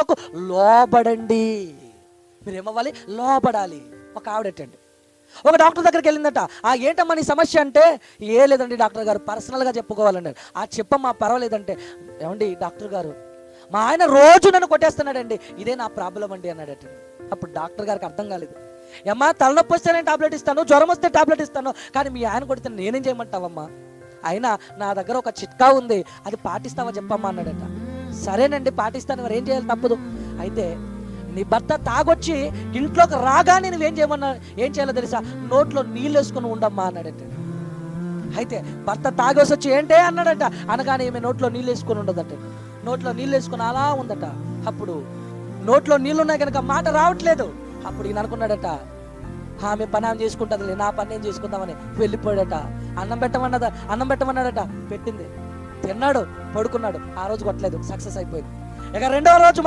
లకు లోబడండి. మీరు ఏమవ్వాలి? లోబడాలి. ఒక ఆవిడటండి ఒక డాక్టర్ దగ్గరికి వెళ్ళిందట. ఏంటమ్మా నీ సమస్య అంటే, ఏ లేదండి డాక్టర్ గారు, పర్సనల్గా చెప్పుకోవాలండి. చెప్పమ్మా పర్వాలేదంటే, ఏమండి డాక్టర్ గారు, మా ఆయన రోజు నన్ను కొట్టేస్తున్నాడండి, ఇదే నా ప్రాబ్లం అండి అన్నాడట. అప్పుడు డాక్టర్ గారికి అర్థం కాలేదు. అమ్మా తలనొప్పి వస్తే నేను టాబ్లెట్ ఇస్తాను, జ్వరం వస్తే టాబ్లెట్ ఇస్తాను, కానీ మీ ఆయన కొడితే నేనేం చేయమంటావమ్మా? అయినా నా దగ్గర ఒక చిట్కా ఉంది, అది పాటిస్తావా చెప్పమ్మా అన్నాడట. సరేనండి పాటిస్తాను, మరి ఏం చేయాలి, తప్పదు. అయితే నీ భర్త తాగొచ్చి ఇంట్లోకి రాగానే నువ్వేం చేయమన్నా, ఏం చేయాలో తెలుసా? నోట్లో నీళ్ళు వేసుకుని ఉండమ్మా అన్నాడట. అయితే భర్త తాగేసి వచ్చి ఏంటే అన్నాడట. అనగానే ఈమె నోట్లో నీళ్ళు వేసుకొని ఉండదట. నోట్లో నీళ్ళు వేసుకుని అలా ఉందట. అప్పుడు నోట్లో నీళ్ళున్నాయి కనుక మాట రావట్లేదు. అప్పుడు ఈయన అనుకున్నాడట, ఆమె పని ఆమె చేసుకుంటుందిలే, నా పని ఏం చేసుకుందామని వెళ్ళిపోయాడట. అన్నం పెట్టమన్నాడట. పెట్టింది, తిన్నాడు, పడుకున్నాడు. ఆ రోజు కొట్టలేదు, సక్సెస్ అయిపోయింది. ఇక రెండవ రోజు